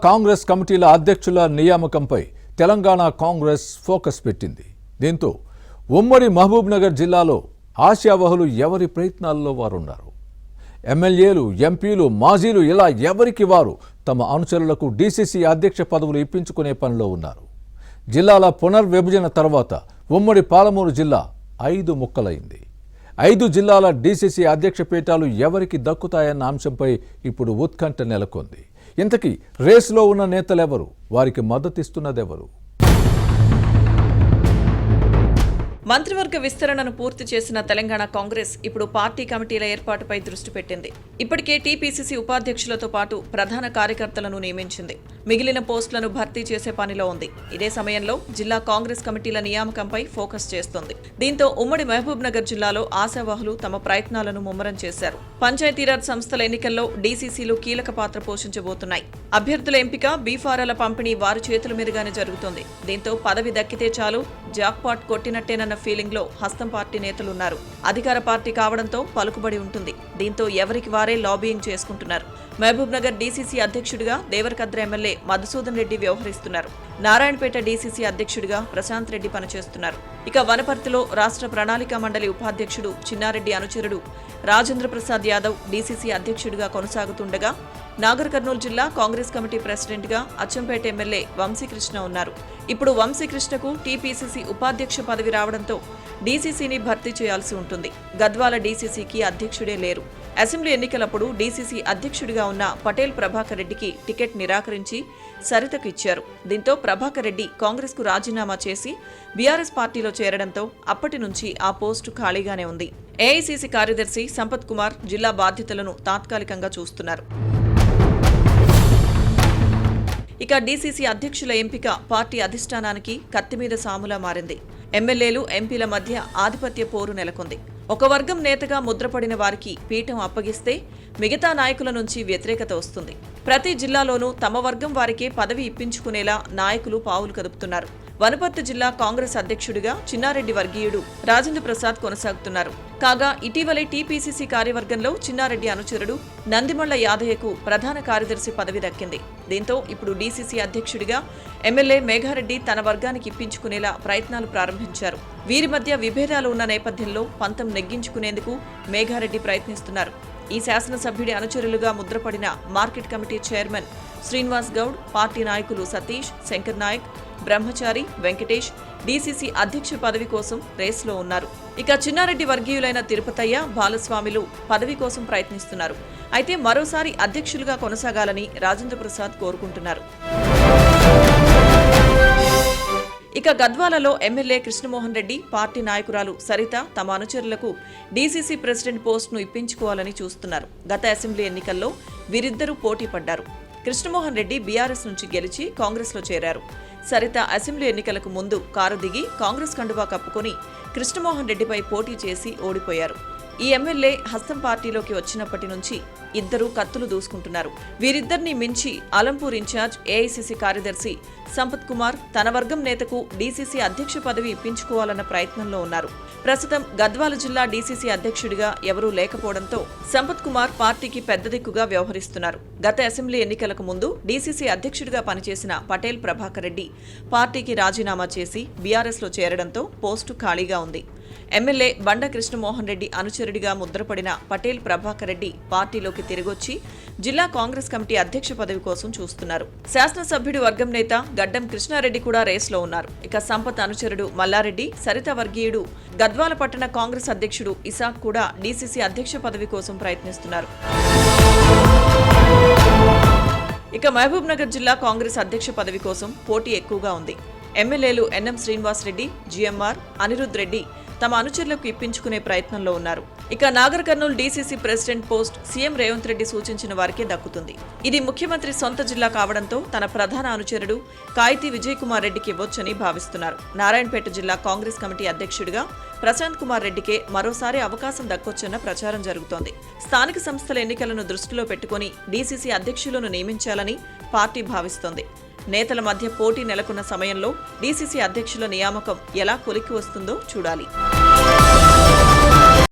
కాంగ్రెస్ కమిటీల అధ్యక్షుల నియామకంపై తెలంగాణ కాంగ్రెస్ ఫోకస్ పెట్టింది. దీంతో ఉమ్మడి మహబూబ్నగర్ జిల్లాలో ఆశావహులు ఎవరి ప్రయత్నాల్లో వారున్నారు. ఎమ్మెల్యేలు, ఎంపీలు, మాజీలు ఇలా ఎవరికి వారు తమ అనుచరులకు డీసీసీ అధ్యక్ష పదవులు ఇప్పించుకునే పనిలో ఉన్నారు. జిల్లాల పునర్విభజన తర్వాత ఉమ్మడి పాలమూరు జిల్లా 5 ముక్కలైంది. 5 జిల్లాల డీసీసీ అధ్యక్ష పీఠాలు ఎవరికి దక్కుతాయన్న అంశంపై ఇప్పుడు ఉత్కంఠ నెలకొంది. ఇంతకీ రేసులో ఉన్న నేతలెవరు? వారికి మద్దతిస్తున్నదెవరు? మంత్రివర్గ విస్తరణను పూర్తి చేసిన తెలంగాణ కాంగ్రెస్ ఇప్పుడు పార్టీ కమిటీల ఏర్పాటుపై దృష్టి పెట్టింది. ఇప్పటికే టీపీసీసీ ఉపాధ్యక్షులతో పాటు ప్రధాన కార్యకర్తలను నియమించింది. మిగిలిన పోస్టులను భర్తీ చేసే పనిలో ఉంది. ఇదే సమయంలో జిల్లా కాంగ్రెస్ కమిటీల నియామకంపై ఫోకస్ చేస్తోంది. దీంతో ఉమ్మడి మహబూబ్నగర్ జిల్లాలో ఆశావాహులు తమ ప్రయత్నాలను ముమ్మరం చేశారు. పంచాయతీరాజ్ సంస్థల ఎన్నికల్లో డీసీసీలు కీలక పాత్ర పోషించబోతున్నాయి. అభ్యర్థుల ఎంపిక, బీఫారాల పంపిణీ వారి చేతుల మీదుగానే జరుగుతోంది. దీంతో పదవి దక్కితే చాలు, జాక్పాట్ కొట్టినట్టేనన్న ఫీలింగ్ లో హస్తం పార్టీ నేతలున్నారు. అధికార పార్టీ కావడంతో పలుకుబడి ఉంటుంది. దీంతో ఎవరికి వారే లాబియింగ్ చేసుకుంటున్నారు. మహబూబ్ నగర్ డీసీసీ అధ్యక్షుడిగా దేవరకద్ర ఎమ్మెల్యే మధుసూదన్ రెడ్డి వ్యవహరిస్తున్నారు. నారాయణపేట డీసీసీ అధ్యక్షుడిగా ప్రశాంత్ రెడ్డి పనిచేస్తున్నారు. ఇక వనపర్తిలో రాష్ట్ర ప్రణాళికా మండలి ఉపాధ్యక్షుడు చిన్నారెడ్డి అనుచరుడు రాజేంద్ర ప్రసాద్ యాదవ్ డీసీసీ అధ్యక్షుడిగా కొనసాగుతుండగా, నాగర్ కర్నూలు జిల్లా కాంగ్రెస్ కమిటీ ప్రెసిడెంట్ గా అచ్చంపేట ఎమ్మెల్యే వంశీకృష్ణ ఉన్నారు. ఇప్పుడు వంశీకృష్ణకు టీపీసీసీ ఉపాధ్యక్ష పదవి రావడంతో డీసీసీని భర్తీ చేయాల్సి ఉంటుంది. గద్వాల డీసీసీకి అధ్యక్షుడే లేరు. అసెంబ్లీ ఎన్నికలప్పుడు డీసీసీ అధ్యక్షుడిగా ఉన్న పటేల్ ప్రభాకర్ రెడ్డికి టికెట్ నిరాకరించి సరితకు ఇచ్చారు. దీంతో ప్రభాకర్ రెడ్డి కాంగ్రెస్ కు రాజీనామా చేసి బీఆర్ఎస్ పార్టీలో చేరడంతో అప్పటి నుంచి ఆ పోస్టు ఖాళీగానే ఉంది. ఏఐసీసీ కార్యదర్శి సంపత్ కుమార్ జిల్లా బాధ్యతలను తాత్కాలికంగా చూస్తున్నారు. ఇక డీసీసీ అధ్యక్షుల ఎంపిక పార్టీ అధిష్టానానికి కత్తిమీద సాములా మారింది. ఎమ్మెల్యేలు, ఎంపీల మధ్య ఆధిపత్య పోరు నెలకొంది. ఒక వర్గం నేతగా ముద్రపడిన వారికి పీఠం అప్పగిస్తే మిగతా నాయకుల నుంచి వ్యతిరేకత వస్తుంది. ప్రతి జిల్లాలోనూ తమ వర్గం వారికే పదవి ఇప్పించుకునేలా నాయకులు పావులు కదుపుతున్నారు. వనపర్తి జిల్లా కాంగ్రెస్ అధ్యక్షుడిగా చిన్నారెడ్డి వర్గీయుడు రాజేంద్ర ప్రసాద్ కొనసాగుతున్నారు. కాగా ఇటీవలే టీపీసీసీ కార్యవర్గంలో చిన్నారెడ్డి అనుచరుడు నందిమళ్ల యాదయ్యకు ప్రధాన కార్యదర్శి పదవి దక్కింది. దీంతో ఇప్పుడు డీసీసీ అధ్యక్షుడిగా ఎమ్మెల్యే మేఘారెడ్డి తన వర్గానికి ఇప్పించుకునేలా ప్రయత్నాలు ప్రారంభించారు. వీరి మధ్య విభేదాలు ఉన్న నేపథ్యంలో పంతం నెగ్గించుకునేందుకు మేఘారెడ్డి ప్రయత్నిస్తున్నారు. ఈ శాసనసభ్యుడి అనుచరులుగా ముద్రపడిన market committee chairman Srinivas Goud, party నాయకులు సతీష్, శంకర్ నాయక్, బ్రహ్మచారి, వెంకటేష్ డీసీసీ అధ్యక్ష పదవి కోసం రేసులో ఉన్నారు. ఇక చిన్నారెడ్డి వర్గీయులైన తిరుపతయ్య, బాలస్వామిలు పదవి కోసం ప్రయత్నిస్తున్నారు. అయితే మరోసారి అధ్యక్షులుగా కొనసాగాలని రాజేంద్ర ప్రసాద్ కోరుకుంటున్నారు. ఇక గద్వాలలో ఎమ్మెల్యే కృష్ణమోహన్ రెడ్డి, పార్టీ నాయకురాలు సరిత తమ అనుచరులకు డీసీసీ ప్రెసిడెంట్ పోస్టును ఇప్పించుకోవాలని చూస్తున్నారు. గత అసెంబ్లీ ఎన్నికల్లో వీరిద్దరూ పోటీ పడ్డారు. కృష్ణమోహన్ రెడ్డి బీఆర్ఎస్ నుంచి గెలిచి కాంగ్రెస్లో చేరారు. సరిత అసెంబ్లీ ఎన్నికలకు ముందు కారు దిగి కాంగ్రెస్ కండువా కప్పుకొని కృష్ణమోహన్ రెడ్డిపై పోటీ చేసి ఓడిపోయారు. ఈ ఎమ్మెల్యే హస్తం పార్టీలోకి వచ్చినప్పటి నుంచి ఇద్దరు కత్తులు దూసుకుంటున్నారు. వీరిద్దరిని మించి అలంపూర్ ఇన్ఛార్జ్ ఏఐసీసీ కార్యదర్శి సంపత్ కుమార్ తన వర్గం నేతకు డీసీసీ అధ్యక్ష పదవి ఇప్పించుకోవాలన్న ప్రయత్నంలో ఉన్నారు. ప్రస్తుతం గద్వాల జిల్లా డీసీసీ అధ్యక్షుడిగా ఎవరూ లేకపోవడంతో సంపత్ కుమార్ పార్టీకి పెద్ద దిక్కుగా వ్యవహరిస్తున్నారు. గత అసెంబ్లీ ఎన్నికలకు ముందు డీసీసీ అధ్యక్షుడిగా పనిచేసిన పటేల్ ప్రభాకర్ రెడ్డి పార్టీకి రాజీనామా చేసి బీఆర్ఎస్లో చేరడంతో పోస్టు ఖాళీగా ఉంది. ఎమ్మెల్యే బండ కృష్ణమోహన్ రెడ్డి అనుచరుడిగా ముద్రపడిన పటేల్ ప్రభాకర్ రెడ్డి పార్టీలోకి తిరిగొచ్చి జిల్లా కాంగ్రెస్ కమిటీ అధ్యక్ష పదవి కోసం చూస్తున్నారు. శాసనసభ్యుడి వర్గం నేత గడ్డం కృష్ణారెడ్డి కూడా రేసులో ఉన్నారు. ఇక సంపత్ అనుచరుడు మల్లారెడ్డి, సరిత వర్గీయుడు గద్వాల పట్టణ కాంగ్రెస్ అధ్యక్షుడు ఇసాక్ కూడా డీసీసీ అధ్యక్ష పదవి కోసం ప్రయత్నిస్తున్నారు. ఇక మహబూబ్ నగర్ జిల్లా కాంగ్రెస్ అధ్యక్ష పదవి కోసం పోటీ ఎక్కువగా ఉంది. ఎమ్మెల్యేలు ఎన్ఎం శ్రీనివాస్ రెడ్డి, జిఎంఆర్, అనిరుద్ రెడ్డి తమ అనుచరులకు ఇప్పించుకునే ప్రయత్నంలో ఉన్నారు. ఇక Nagar Kurnool DCC president post CM Revanth Reddy సూచించిన వారికే దక్కుతుంది. ఇది ముఖ్యమంత్రి సొంత జిల్లా కావడంతో తన ప్రధాన అనుచరుడు కాయితీ విజయ్ కుమార్ రెడ్డికి ఇవ్వొచ్చని భావిస్తున్నారు. నారాయణపేట జిల్లా కాంగ్రెస్ కమిటీ అధ్యక్షుడిగా ప్రశాంత్ కుమార్ రెడ్డికే మరోసారి అవకాశం దక్కొచ్చన్న ప్రచారం జరుగుతోంది. స్థానిక సంస్థల ఎన్నికలను దృష్టిలో పెట్టుకుని డీసీసీ అధ్యక్షులను నియమించాలని పార్టీ భావిస్తోంది. నేతల మధ్య పోటీ నెలకొన్న సమయంలో డీసీసీ అధ్యక్షుల నియామకం ఎలా కొలిక్కి వస్తుందో చూడాలి.